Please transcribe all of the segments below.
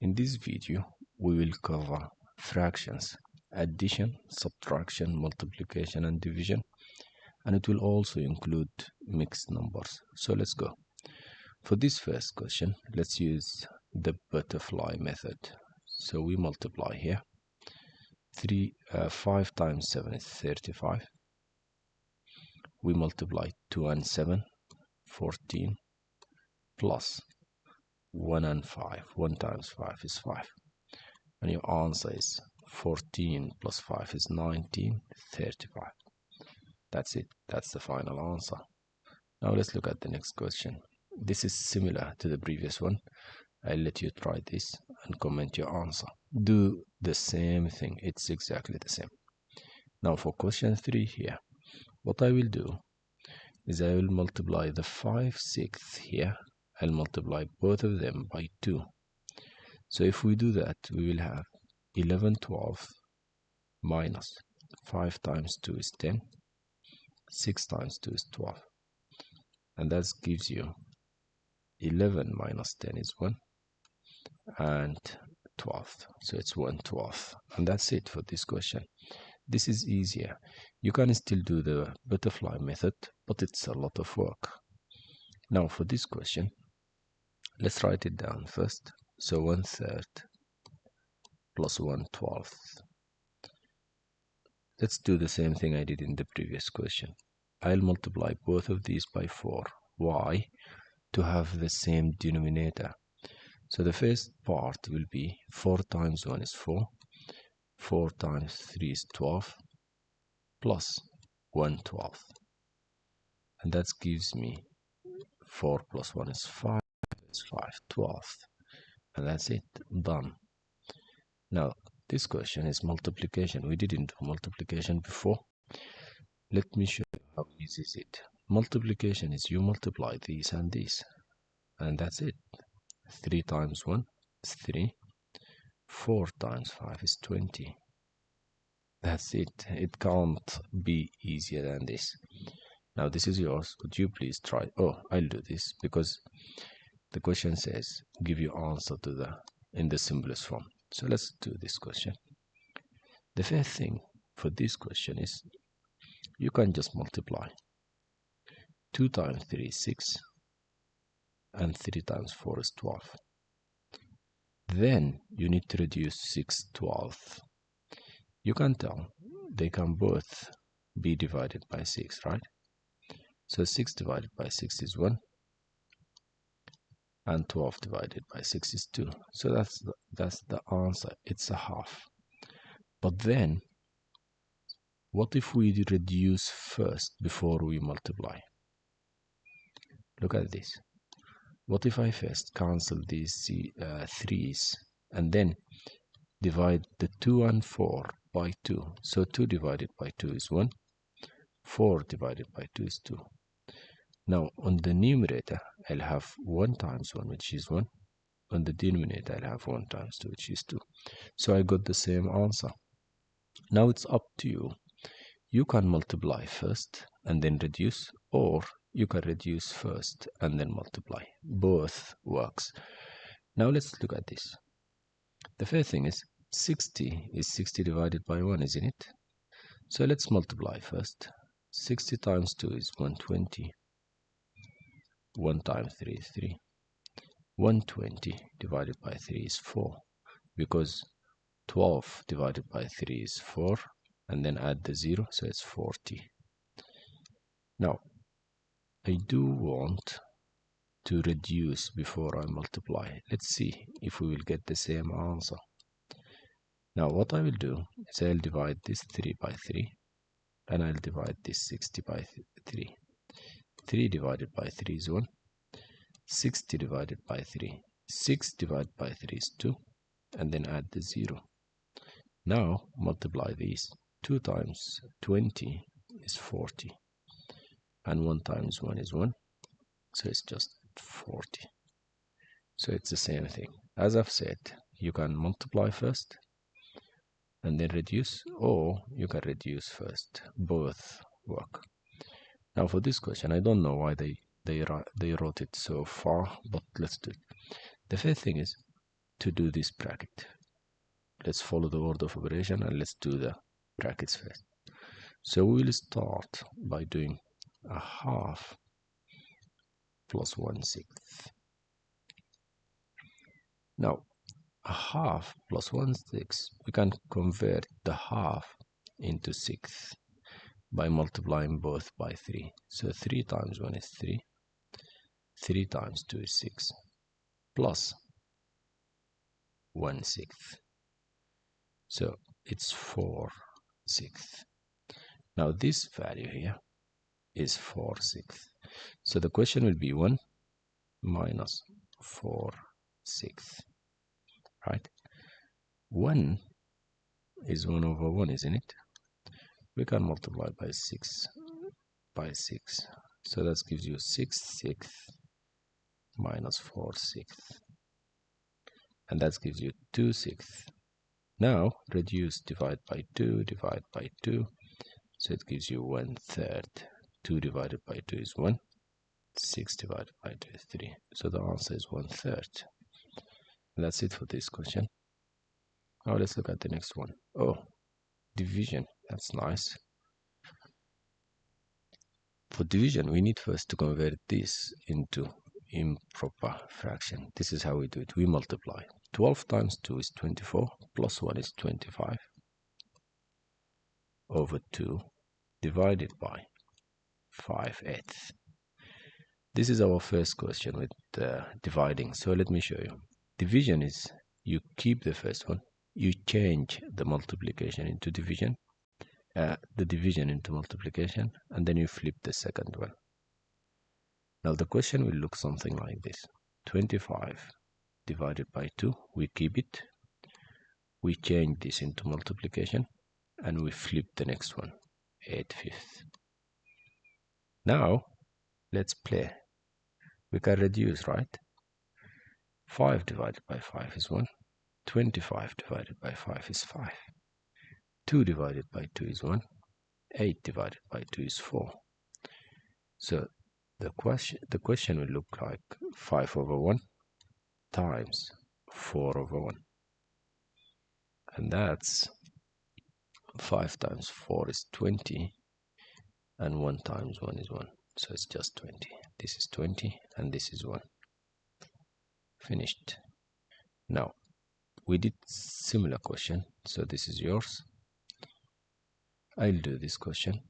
In this video, we will cover fractions, addition, subtraction, multiplication, and division, and it will also include mixed numbers. So let's go. For this first question, let's use the butterfly method. So we multiply here. 5 times 7 is 35. We multiply 2 and 7, 14, plus 1 and 5. 1 times 5 is 5. And your answer is 14 plus 5 is 19, 35. That's it. That's the final answer. Now let's look at the next question. This is similar to the previous one. I'll let you try this and comment your answer. Do the same thing. It's exactly the same. Now for question 3 here, what I will do is I will multiply the 5/6 here. I'll multiply both of them by 2. So if we do that, we will have 11/12 minus 5 times 2 is 10. 6 times 2 is 12. And that gives you 11 minus 10 is 1. And 12. So it's 1/12. And that's it for this question. This is easier. You can still do the butterfly method, but it's a lot of work. Now for this question, let's write it down first. So 1/3 plus 1/12. Let's do the same thing I did in the previous question. I'll multiply both of these by 4. Why? To have the same denominator. So the first part will be 4 times 1 is 4. 4 times 3 is 12. Plus 1/12. And that gives me 4 plus 1 is 5. It's 5/12. And that's it. Done. Now, this question is multiplication. We didn't do multiplication before. Let me show you how easy is it. Multiplication is you multiply these and these. And that's it. 3 times 1 is 3. 4 times 5 is 20. That's it. It can't be easier than this. Now this is yours. Would you please try? Oh, I'll do this because the question says give your answer in the simplest form. So let's do this question. The first thing for this question is you can just multiply. 2 times 3 is 6. And 3 times 4 is 12. Then you need to reduce 6/12. You can tell they can both be divided by 6, right? So 6 divided by 6 is 1. And 12 divided by 6 is 2. So that's the answer. It's a half. But then, what if we reduce first before we multiply? Look at this. What if I first cancel these 3's and then divide the 2 and 4 by 2? So 2 divided by 2 is 1. 4 divided by 2 is 2. Now on the numerator, I'll have 1 times 1, which is 1. On the denominator, I'll have 1 times 2, which is 2. So I got the same answer. Now it's up to you. You can multiply first and then reduce, or you can reduce first and then multiply. Both works. Now let's look at this. The first thing is 60 is 60 divided by 1, isn't it? So let's multiply first. 60 times 2 is 120. 1 times 3 is 3. 120 divided by 3 is 4. Because 12 divided by 3 is 4. And then add the 0, so it's 40. Now, I do want to reduce before I multiply. Let's see if we will get the same answer. Now what I will do is I'll divide this 3 by 3 and I'll divide this 60 by 3. 3 divided by 3 is 1. 60 divided by 3. 6 divided by 3 is 2. And then add the 0. Now multiply these. 2 times 20 is 40. And 1 times 1 is 1. So it's just 40. So it's the same thing. As I've said, you can multiply first and then reduce, or you can reduce first. Both work. Now for this question, I don't know why they wrote it so far, but let's do it. The first thing is to do this bracket. Let's follow the order of operation and let's do the brackets first. So we will start by doing a half plus 1/6. Now, a half plus 1/6, we can convert the half into 6 by multiplying both by 3. So 3 times 1 is 3. 3 times 2 is 6. Plus 1/6. So it's 4/6. Now this value here is 4/6. So the question will be 1 minus 4/6. Right? 1 is 1 over 1, isn't it? We can multiply by 6 by 6. So that gives you 6/6 minus 4/6. And that gives you 2/6. Now reduce, divide by 2, divide by 2. So it gives you 1/3. 2 divided by 2 is 1. 6 divided by 2 is 3. So the answer is 1/3. And that's it for this question. Now let's look at the next one. Oh, division. That's nice. For division, we need first to convert this into improper fraction. This is how we do it. We multiply. 12 times 2 is 24, plus 1 is 25, over 2, divided by 5/8. This is our first question with dividing. So let me show you. Division is, you keep the first one, you change the multiplication into division, the division into multiplication, and then you flip the second one. Now the question will look something like this. 25 divided by 2, we keep it, we change this into multiplication, and we flip the next one, 8/5. Now let's play. We can reduce, right? 5 divided by 5 is 1. 25 divided by 5 is 5. 2 divided by 2 is 1. 8 divided by 2 is 4. So the question will look like 5 over 1 times 4 over 1. And that's 5 times 4 is 20. And 1 times 1 is 1. So it's just 20. This is 20 and this is 1. Finished. Now, we did similar question. So this is yours. I'll do this question.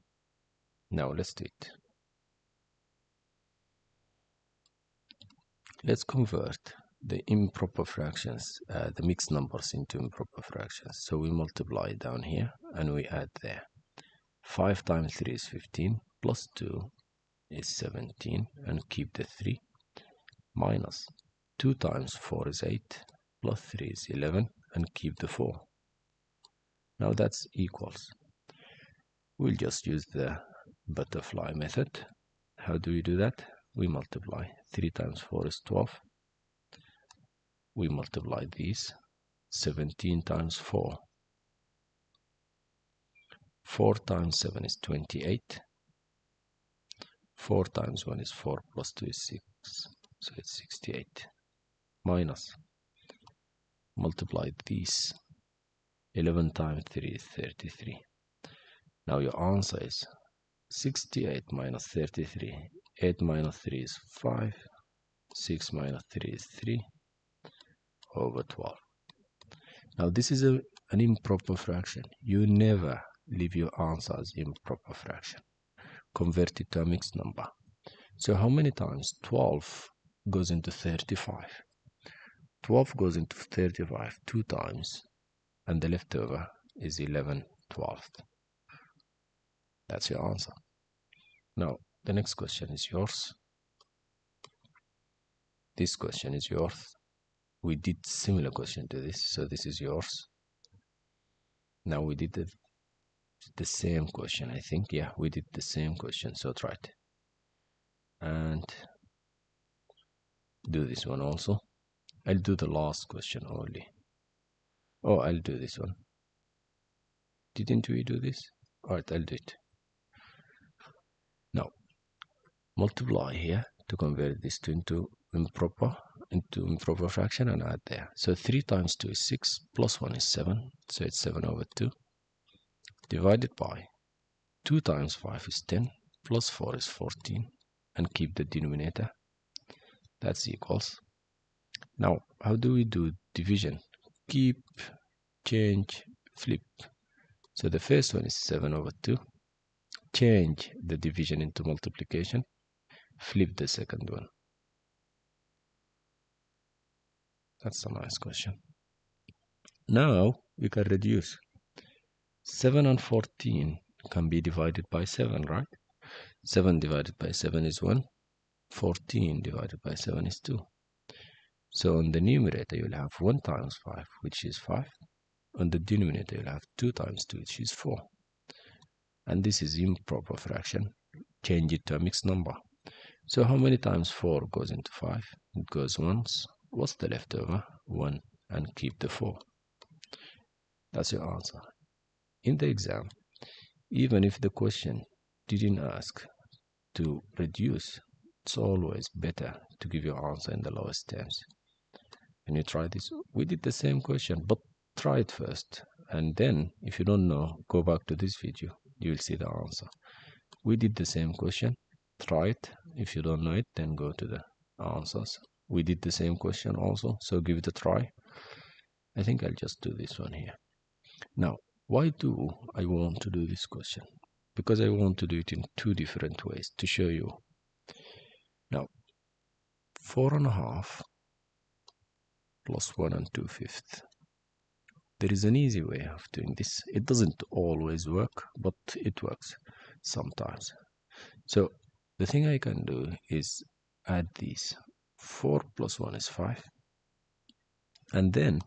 Now let's do it. Let's convert the improper fractions, the mixed numbers, into improper fractions. So we multiply down here and we add there. 5 times 3 is 15, plus 2 is 17, and keep the 3, minus 2 times 4 is 8, plus 3 is 11, and keep the 4. Now that's equals. We'll just use the butterfly method. How do we do that? We multiply. 3 times 4 is 12. We multiply these. 17 times 4. 4 times 7 is 28. 4 times 1 is 4, plus 2 is 6. So it's 68. Minus. Multiply these. 11 times 3 is 33. Now your answer is 68 minus 33. 8 minus 3 is 5. 6 minus 3 is 3 over 12. Now this is an improper fraction. You never leave your answer as improper fraction. Convert it to a mixed number. So how many times 12 goes into 35? 12 goes into 35 2 times, and the leftover is 11/12. That's your answer. Now the next question is yours. This question is yours. We did similar question to this, so this is yours. Now we did the same question, I think. Yeah, we did the same question, so try it. And do this one also. I'll do the last question only. Oh, I'll do this one. Didn't we do this? Alright, I'll do it. Now, multiply here to convert this into improper, into improper fraction and add there. So 3 times 2 is 6, plus 1 is 7, so it's 7 over 2, divided by 2 times 5 is 10, plus 4 is 14, and keep the denominator. That's equals. Now, how do we do division? Keep, change, flip. So the first one is 7 over 2. Change the division into multiplication. Flip the second one. That's a nice question. Now we can reduce. 7 and 14 can be divided by 7, right? 7 divided by 7 is 1. 14 divided by 7 is 2. So on the numerator you'll have 1 times 5, which is 5. On the denominator you'll have 2 times 2, which is 4. And this is improper fraction. Change it to a mixed number. So how many times 4 goes into 5? It goes once. What's the leftover? 1. And keep the 4. That's your answer. In the exam, even if the question didn't ask to reduce, it's always better to give your answer in the lowest terms. Can you try this? We did the same question, but try it first. And then, if you don't know, go back to this video. You will see the answer. We did the same question. Try it. If you don't know it, then go to the answers. We did the same question also, so give it a try. I think I'll just do this one here. Now, why do I want to do this question? Because I want to do it in 2 different ways to show you. Now, 4.5 plus 1 2/5. There is an easy way of doing this. It doesn't always work, but it works sometimes. So the thing I can do is add these. 4 plus 1 is 5. And then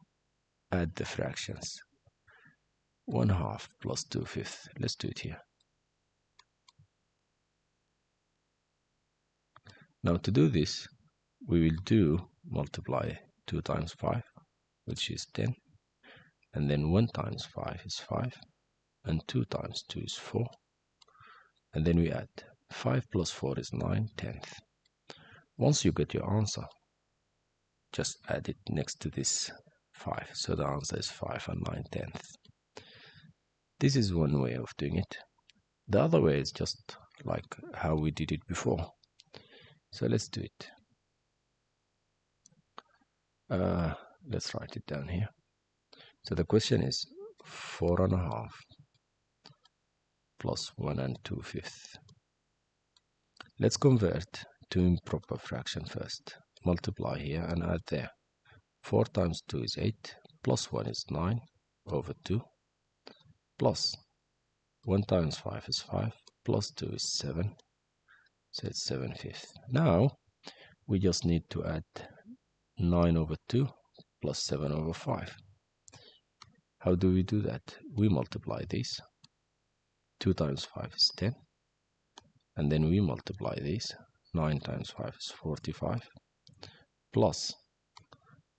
add the fractions. 1/2 plus 2/5. Let's do it here. Now to do this, we will do multiply 2 times 5, which is 10. And then 1 times 5 is 5. And 2 times 2 is 4. And then we add 5 plus 4 is 9/10. Once you get your answer, just add it next to this 5. So the answer is 5 and 9/10. This is one way of doing it. The other way is just like how we did it before. So let's do it. Let's write it down here. So the question is 4.5 plus 1 2/5. Let's convert to improper fraction first. Multiply here and add there. 4 times 2 is 8, plus 1 is 9 over 2, plus 1 times 5 is 5, plus 2 is 7, so it's 7/5. Now, we just need to add 9 over 2 plus 7 over 5. How do we do that? We multiply this. 2 times 5 is 10. And then we multiply this. 9 times 5 is 45. Plus,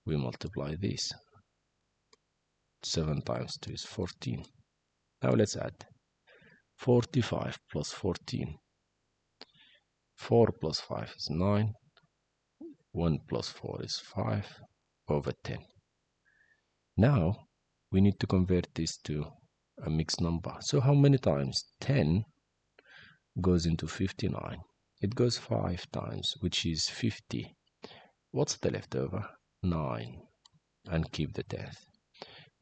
we multiply this. 7 times 2 is 14. Now let's add 45 plus 14. 4 plus 5 is 9. 1 plus 4 is 5 over 10. Now, we need to convert this to a mixed number. So how many times 10 goes into 59? It goes 5 times, which is 50. What's the leftover? 9. And keep the 10th.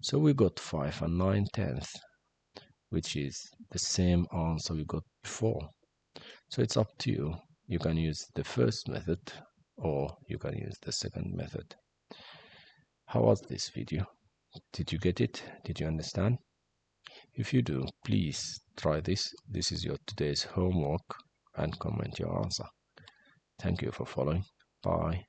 So we got 5 and 9/10, which is the same answer we got before. So it's up to you. You can use the first method or you can use the second method. How was this video? Did you get it? Did you understand? If you do, please try this. This is your today's homework and comment your answer. Thank you for following. Bye.